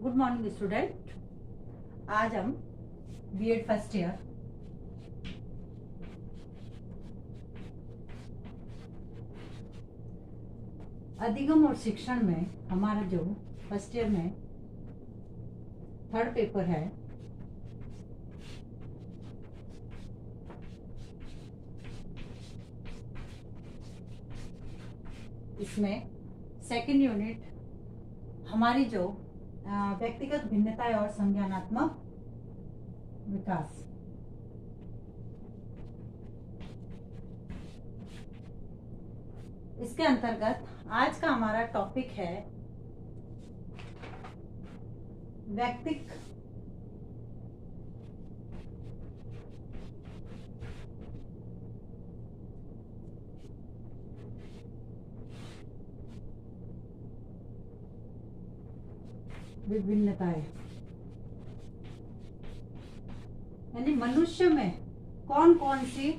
Good morning student. आज हम BEd first year अधिगम और शिक्षण में हमारा जो फर्स्ट ईयर में थर्ड पेपर है, इसमें सेकंड यूनिट हमारी जो व्यक्तिगत भिन्नताएं और संज्ञानात्मक विकास, इसके अंतर्गत आज का हमारा टॉपिक है व्यक्तिक विभिन्नताएं, यानी मनुष्य में कौन कौन सी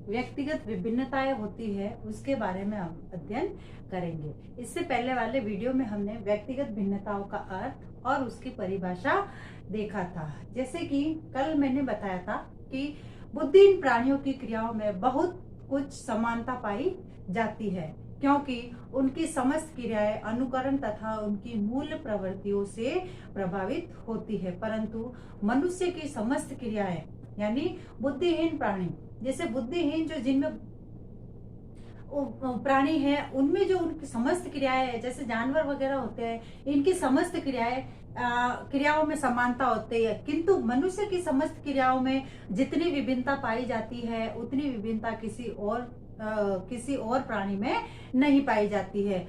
व्यक्तिगत विभिन्नताएं होती है उसके बारे में हम अध्ययन करेंगे। इससे पहले वाले वीडियो में हमने व्यक्तिगत भिन्नताओं का अर्थ और उसकी परिभाषा देखा था। जैसे कि कल मैंने बताया था कि बुद्धिहीन प्राणियों की क्रियाओं में बहुत कुछ समानता पाई जाती है, क्योंकि उनकी समस्त क्रियाएं अनुकरण तथा उनकी मूल प्रवृत्तियों से प्रभावित होती है, परंतु मनुष्य की समस्त क्रियाएं यानी बुद्धिहीन प्राणी, जैसे बुद्धिहीन जो जिनमें प्राणी है उनमें जो उनकी समस्त क्रियाएं है, जैसे जानवर वगैरह होते हैं, इनकी समस्त क्रियाओं में समानता होती है, किंतु मनुष्य की समस्त क्रियाओं में जितनी विभिन्नता पाई जाती है उतनी विभिन्नता किसी और प्राणी में नहीं पाई जाती है,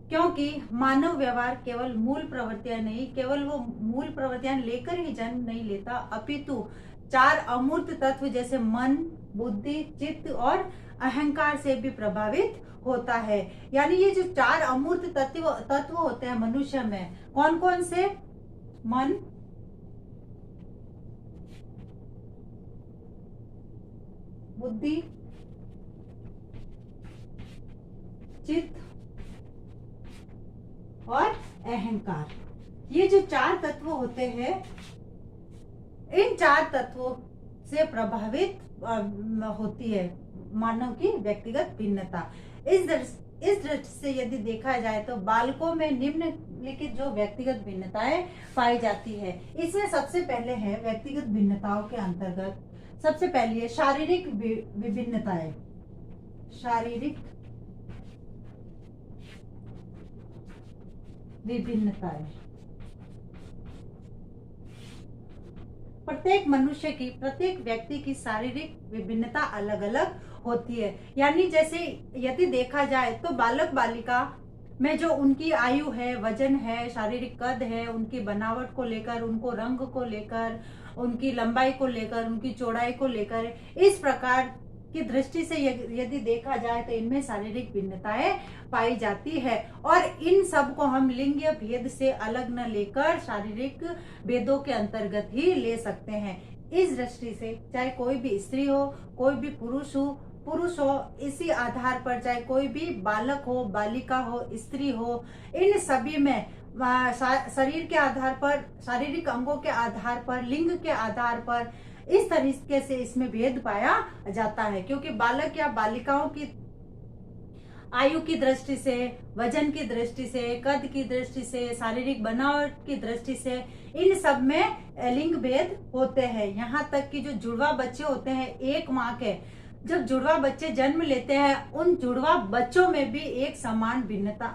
क्योंकि मानव व्यवहार केवल मूल प्रवृत्तियां नहीं, केवल वो मूल प्रवृत्तियां लेकर ही जन्म नहीं लेता, अपितु चार अमूर्त तत्व जैसे मन, बुद्धि, चित्त और अहंकार से भी प्रभावित होता है। यानी ये जो चार अमूर्त तत्व होते हैं मनुष्य में, कौन कौन से? मन, बुद्धि, चित्त और अहंकार। ये जो चार तत्व होते हैं, इन चार तत्वों से प्रभावित होती है मानव की व्यक्तिगत भिन्नता। इस दृष्टि से यदि देखा जाए तो बालकों में निम्नलिखित जो व्यक्तिगत भिन्नताएं पाई जाती है, इसमें सबसे पहले है व्यक्तिगत भिन्नताओं के अंतर्गत सबसे पहली है शारीरिक विभिन्नताएं। शारीरिक विभिन्नताएं प्रत्येक व्यक्ति की शारीरिक विभिन्नता अलग अलग होती है। यानी जैसे यदि देखा जाए तो बालक बालिका में जो उनकी आयु है, वजन है, शारीरिक कद है, उनकी बनावट को लेकर, उनको रंग को लेकर, उनकी लंबाई को लेकर, उनकी चौड़ाई को लेकर, इस प्रकार की दृष्टि से यदि देखा जाए तो इनमें शारीरिक भिन्नताएं पाई जाती है, और इन सब को हम लिंगीय भेद से अलग न लेकर शारीरिक भेदों के अंतर्गत ही ले सकते हैं। इस दृष्टि से चाहे कोई भी स्त्री हो, कोई भी पुरुष हो, इसी आधार पर चाहे कोई भी बालक हो, बालिका हो, स्त्री हो, इन सभी में शरीर के आधार पर, शारीरिक अंगों के आधार पर, लिंग के आधार पर इस तरीके से इसमें भेद पाया जाता है, क्योंकि बालक या बालिकाओं की आयु की दृष्टि से, वजन की दृष्टि से, कद की दृष्टि से, शारीरिक बनावट की दृष्टि से इन सब में लिंग भेद होते हैं। यहाँ तक कि जो जुड़वा बच्चे होते हैं एक माँ के, जब जुड़वा बच्चे जन्म लेते हैं, उन जुड़वा बच्चों में भी एक समान भिन्नता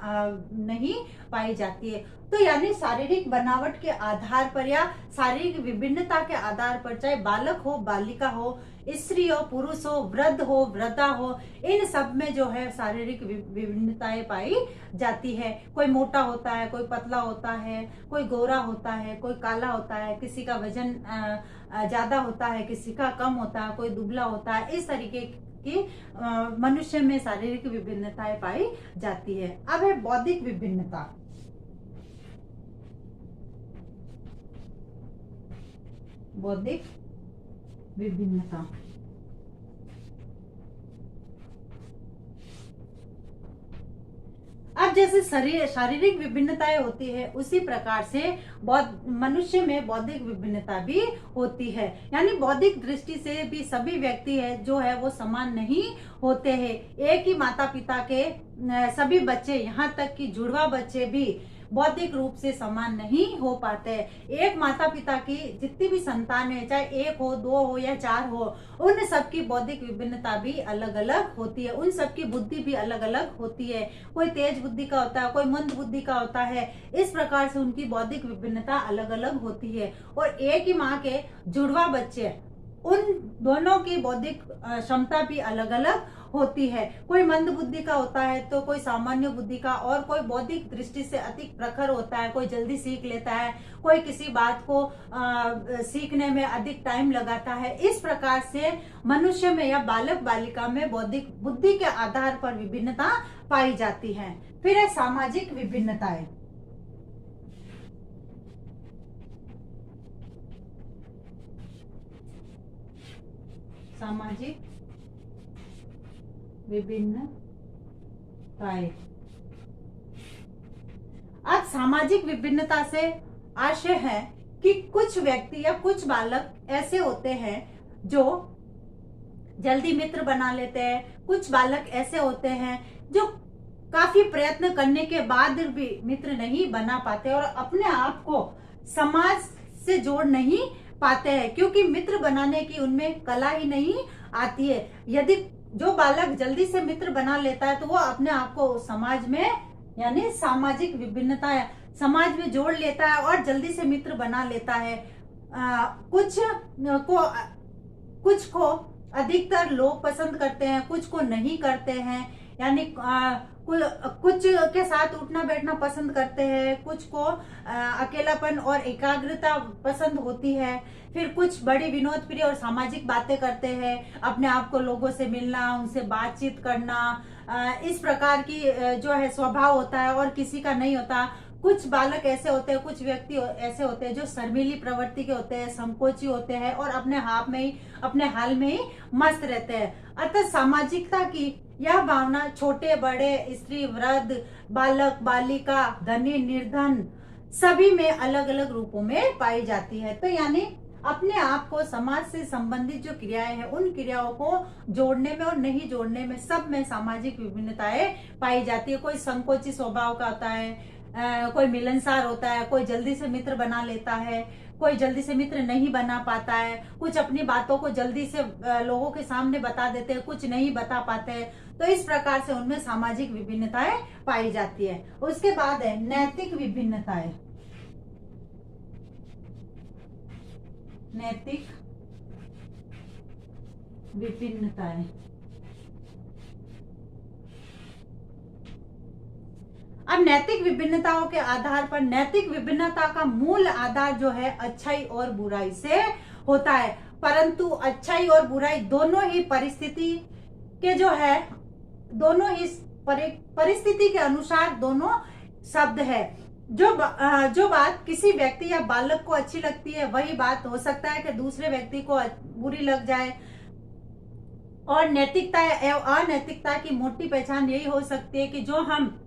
नहीं पाई जाती है। तो यानी शारीरिक बनावट के आधार पर या शारीरिक विभिन्नता के आधार पर, चाहे बालक हो, बालिका हो, स्त्री हो, पुरुष हो, वृद्ध हो, वृद्धा हो, इन सब में जो है शारीरिक विभिन्नताएं पाई जाती है। कोई मोटा होता है, कोई पतला होता है, कोई गोरा होता है, कोई काला होता है, किसी का वजन ज्यादा होता है, किसी का कम होता है, कोई दुबला होता है। इस तरीके की मनुष्य में शारीरिक विभिन्नताएं पाई जाती है। अब है बौद्धिक विभिन्नता। बौद्धिक विभिन्नता अब जैसे शारीरिक विभिन्नताएं होती है, उसी प्रकार से मनुष्य में बौद्धिक विभिन्नता भी होती है। यानी बौद्धिक दृष्टि से भी सभी व्यक्ति है जो है वो समान नहीं होते हैं। एक ही माता पिता के सभी बच्चे, यहाँ तक कि जुड़वा बच्चे भी बौद्धिक रूप से समान नहीं हो पाते। एक माता पिता की जितनी भी संतान है, चाहे एक हो, दो हो या चार हो, उन सबकी बौद्धिक विभिन्नता भी अलग अलग होती है, उन सबकी बुद्धि भी अलग अलग होती है। कोई तेज बुद्धि का होता है, कोई मंद बुद्धि का होता है। इस प्रकार से उनकी बौद्धिक विभिन्नता अलग अलग होती है। और एक ही माँ के जुड़वा बच्चे, उन दोनों की बौद्धिक क्षमता भी अलग अलग होती है। कोई मंद बुद्धि का होता है तो कोई सामान्य बुद्धि का, और कोई बौद्धिक दृष्टि से अधिक प्रखर होता है, कोई जल्दी सीख लेता है, कोई किसी बात को सीखने में अधिक टाइम लगाता है। इस प्रकार से मनुष्य में या बालक बालिका में बौद्धिक बुद्धि के आधार पर विभिन्नता पाई जाती है। फिर है सामाजिक विभिन्नताएं। सामाजिक विभिन्नताएं। अब सामाजिक विभिन्नता से आशय है कि कुछ व्यक्ति या कुछ बालक ऐसे होते हैं जो जल्दी मित्र बना लेते हैं। कुछ बालक ऐसे होते हैं जो काफी प्रयत्न करने के बाद भी मित्र नहीं बना पाते और अपने आप को समाज से जोड़ नहीं पाते हैं, क्योंकि मित्र बनाने की उनमें कला ही नहीं आती है। यदि जो बालक जल्दी से मित्र बना लेता है तो वो अपने आप को समाज में, यानी सामाजिक विभिन्नता समाज में जोड़ लेता है और जल्दी से मित्र बना लेता है। कुछ को अधिकतर लोग पसंद करते हैं, कुछ को नहीं करते हैं। यानी कुछ के साथ उठना बैठना पसंद करते हैं, कुछ को अकेलापन और एकाग्रता पसंद होती है। फिर कुछ बड़ी विनोद प्रिय और सामाजिक बातें करते हैं, अपने आप को लोगों से मिलना, उनसे बातचीत करना, इस प्रकार की जो है स्वभाव होता है और किसी का नहीं होता। कुछ बालक ऐसे होते हैं, कुछ व्यक्ति ऐसे होते हैं जो शर्मीली प्रवृत्ति के होते हैं, संकोची होते हैं और अपने हाल में ही मस्त रहते हैं। अतः सामाजिकता की यह भावना छोटे बड़े, स्त्री वृद्ध, बालक बालिका, धनी निर्धन सभी में अलग अलग रूपों में पाई जाती है। तो यानी अपने आप को समाज से संबंधित जो क्रियाएं हैं, उन क्रियाओं को जोड़ने में और नहीं जोड़ने में सब में सामाजिक विभिन्नताएं पाई जाती है। कोई संकोची स्वभाव का होता है, कोई मिलनसार होता है, कोई जल्दी से मित्र बना लेता है, कोई जल्दी से मित्र नहीं बना पाता है। कुछ अपनी बातों को जल्दी से लोगों के सामने बता देते हैं, कुछ नहीं बता पाते हैं। तो इस प्रकार से उनमें सामाजिक विभिन्नताएं पाई जाती है। उसके बाद है नैतिक विभिन्नताएं। नैतिक विभिन्नताएं। अब नैतिक विभिन्नताओं के आधार पर, नैतिक विभिन्नता का मूल आधार जो है अच्छाई और बुराई से होता है। परंतु अच्छाई और बुराई दोनों ही परिस्थिति के जो है, दोनों ही परिस्थिति के अनुसार दोनों शब्द है। जो बात किसी व्यक्ति या बालक को अच्छी लगती है, वही बात हो सकता है कि दूसरे व्यक्ति को बुरी लग जाए। और नैतिकता एवं अनैतिकता की मोटी पहचान यही हो सकती है कि जो हम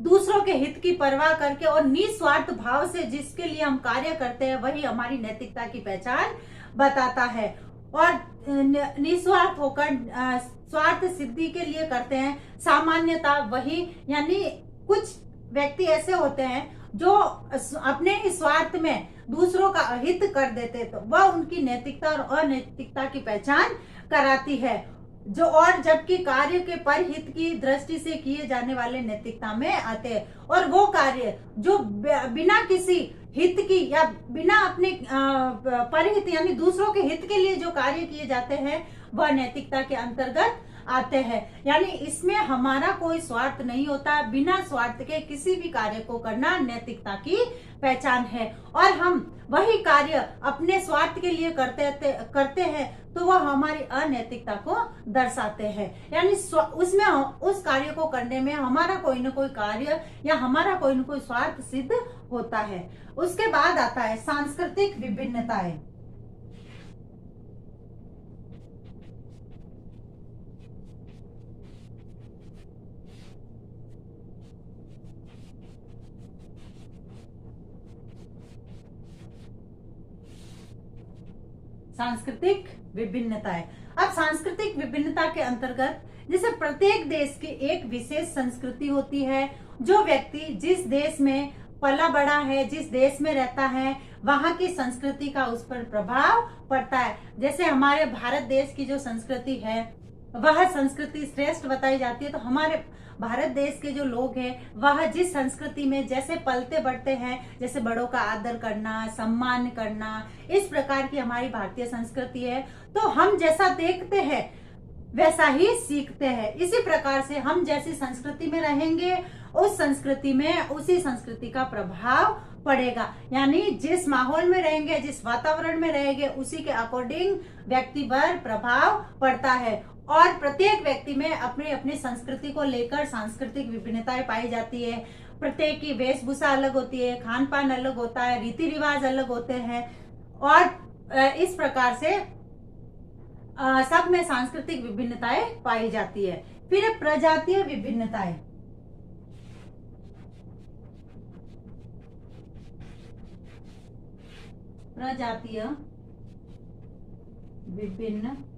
दूसरों के हित की परवाह करके और निस्वार्थ भाव से जिसके लिए हम कार्य करते हैं, वही हमारी नैतिकता की पहचान बताता है। और निस्वार्थ होकर स्वार्थ सिद्धि के लिए करते हैं, सामान्यता वही। यानी कुछ व्यक्ति ऐसे होते हैं जो अपने ही स्वार्थ में दूसरों का अहित कर देते, तो वह उनकी नैतिकता और अनैतिकता की पहचान कराती है। जो और जबकि कार्य के परहित की दृष्टि से किए जाने वाले नैतिकता में आते हैं। और वो कार्य जो बिना किसी हित की या बिना अपने परहित यानी दूसरों के हित के लिए जो कार्य किए जाते हैं, वह नैतिकता के अंतर्गत आते हैं। यानी इसमें हमारा कोई स्वार्थ नहीं होता, बिना स्वार्थ के किसी भी कार्य को करना नैतिकता की पहचान है। और हम वही कार्य अपने स्वार्थ के लिए करते हैं तो वह हमारी अनैतिकता को दर्शाते हैं। यानी उसमें उस कार्य को करने में हमारा कोई न कोई कार्य या हमारा कोई न कोई स्वार्थ सिद्ध होता है। उसके बाद आता है सांस्कृतिक विभिन्नताएं। सांस्कृतिक विभिन्नताएं। अब सांस्कृतिक विभिन्नता के अंतर्गत जैसे प्रत्येक देश की एक विशेष संस्कृति होती है। जो व्यक्ति जिस देश में पला बड़ा है, जिस देश में रहता है, वहां की संस्कृति का उस पर प्रभाव पड़ता है। जैसे हमारे भारत देश की जो संस्कृति है वह संस्कृति श्रेष्ठ बताई जाती है। तो हमारे भारत देश के जो लोग हैं वह जिस संस्कृति में जैसे पलते बढ़ते हैं, जैसे बड़ों का आदर करना, सम्मान करना, इस प्रकार की हमारी भारतीय संस्कृति है। तो हम जैसा देखते हैं वैसा ही सीखते हैं। इसी प्रकार से हम जैसी संस्कृति में रहेंगे उस संस्कृति में उसी संस्कृति का प्रभाव पड़ेगा। यानी जिस माहौल में रहेंगे, जिस वातावरण में रहेंगे, उसी के अकॉर्डिंग व्यक्ति पर प्रभाव पड़ता है। और प्रत्येक व्यक्ति में अपनी अपनी संस्कृति को लेकर सांस्कृतिक विभिन्नताएं पाई जाती है। प्रत्येक की वेशभूषा अलग होती है, खान पान अलग होता है, रीति रिवाज अलग होते हैं और इस प्रकार से सब में सांस्कृतिक विभिन्नताएं पाई जाती है। फिर प्रजातीय विभिन्नताएं। प्रजातीय विभिन्नताएं।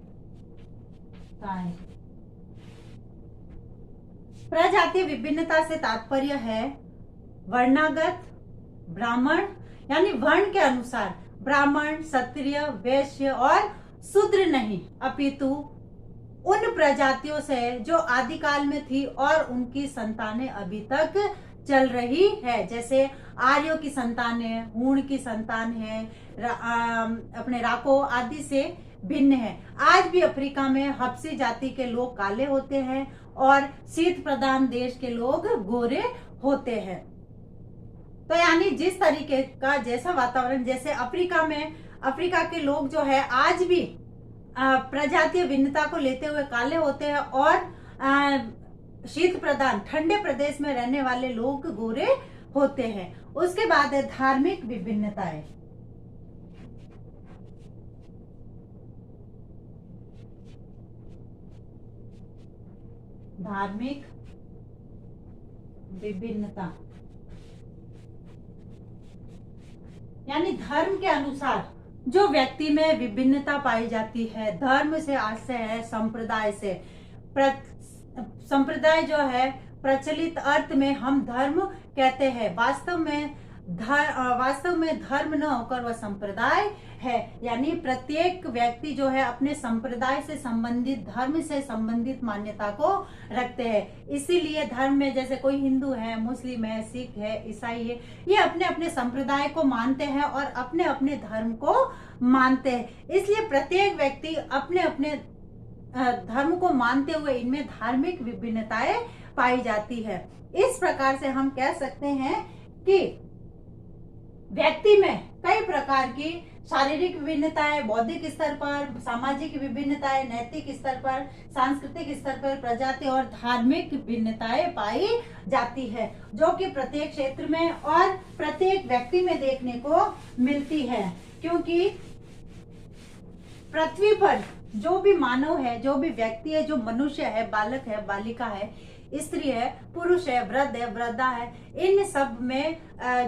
प्रजातीय विभिन्नता से तात्पर्य है वर्णागत, ब्राह्मण यानी वर्ण के अनुसार ब्राह्मण, क्षत्रिय, वैश्य और शूद्र नहीं, अपितु उन प्रजातियों से जो आदिकाल में थी और उनकी संतानें अभी तक चल रही है। जैसे आर्यों की संतानें, हूण की संतान है, अपने राको आदि से भिन्न है। आज भी अफ्रीका में हबसी जाति के लोग काले होते हैं और शीत प्रधान देश के लोग गोरे होते हैं। तो यानी जिस तरीके का जैसा वातावरण, जैसे अफ्रीका में अफ्रीका के लोग जो है आज भी प्रजातीय भिन्नता को लेते हुए काले होते हैं और शीत प्रधान ठंडे प्रदेश में रहने वाले लोग गोरे होते हैं। उसके बाद है धार्मिक विभिन्नताएं। धार्मिक विभिन्नता यानी धर्म के अनुसार जो व्यक्ति में विभिन्नता पाई जाती है। धर्म से आशय है संप्रदाय से। संप्रदाय जो है प्रचलित अर्थ में हम धर्म कहते हैं, वास्तव में धर्म न होकर वह संप्रदाय है। यानी प्रत्येक व्यक्ति जो है अपने संप्रदाय से संबंधित, धर्म से संबंधित मान्यता को रखते हैं। इसीलिए धर्म में जैसे कोई हिंदू है, मुस्लिम है, सिख है, ईसाई है, ये अपने अपने संप्रदाय को मानते हैं और अपने अपने धर्म को मानते हैं। इसलिए प्रत्येक व्यक्ति अपने अपने धर्म को मानते हुए इनमें धार्मिक विभिन्नताएं पाई जाती है। इस प्रकार से हम कह सकते हैं कि व्यक्ति में कई प्रकार की शारीरिक विभिन्नताएं, बौद्धिक स्तर पर, सामाजिक विभिन्नताएं, नैतिक स्तर पर, सांस्कृतिक स्तर पर, प्रजाति और धार्मिक विभिन्नताएं पाई जाती है, जो कि प्रत्येक क्षेत्र में और प्रत्येक व्यक्ति में देखने को मिलती है। क्योंकि पृथ्वी पर जो भी मानव है, जो भी व्यक्ति है, जो मनुष्य है, बालक है, बालिका है, स्त्री है, पुरुष है, वृद्ध है, वृद्धा है, इन सब में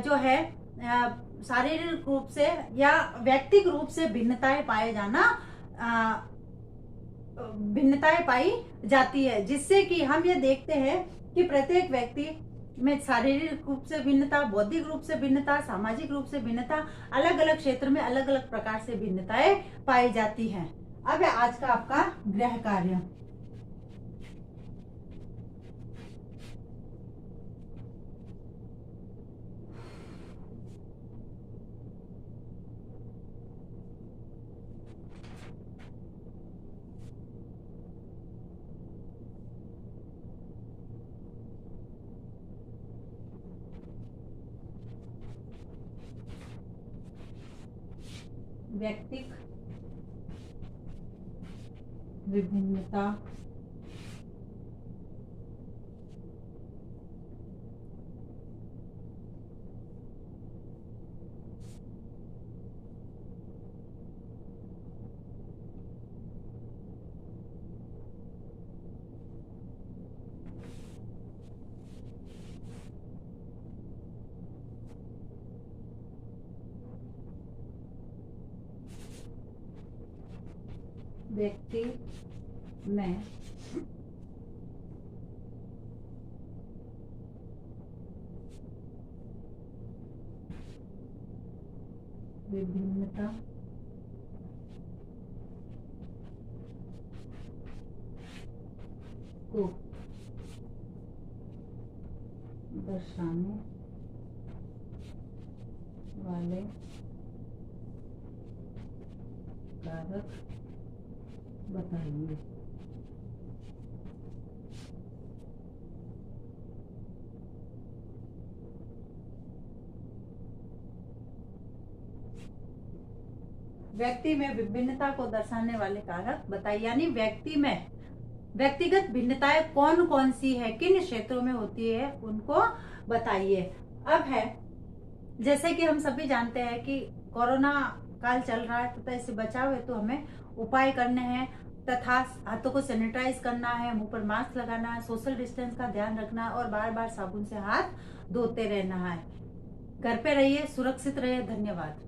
जो है शारीरिक रूप से या व्यक्तिगत रूप से भिन्नताएं पाई जाती है। जिससे कि हम ये देखते हैं कि प्रत्येक व्यक्ति में शारीरिक रूप से भिन्नता, बौद्धिक रूप से भिन्नता, सामाजिक रूप से भिन्नता, अलग अलग क्षेत्र में अलग अलग प्रकार से भिन्नताएं पाई जाती हैं। अब है आज का आपका गृह कार्य। व्यक्तिक विभिन्नता व्यक्ति में विभिन्नता को दर्शाने वाले कारक बताइए। व्यक्ति में विभिन्नता को दर्शाने वाले कारक बताइए, यानी व्यक्ति में व्यक्तिगत भिन्नताएं कौन कौन सी है, किन क्षेत्रों में होती है, उनको बताइए। अब है, जैसे कि हम सभी जानते हैं कि कोरोना काल चल रहा है तथा इससे बचाव हेतु हमें उपाय करने हैं तथा हाथों को सैनिटाइज करना है, मुंह पर मास्क लगाना है, सोशल डिस्टेंस का ध्यान रखना है और बार बार साबुन से हाथ धोते रहना है। घर पे रहिए, सुरक्षित रहिए। धन्यवाद।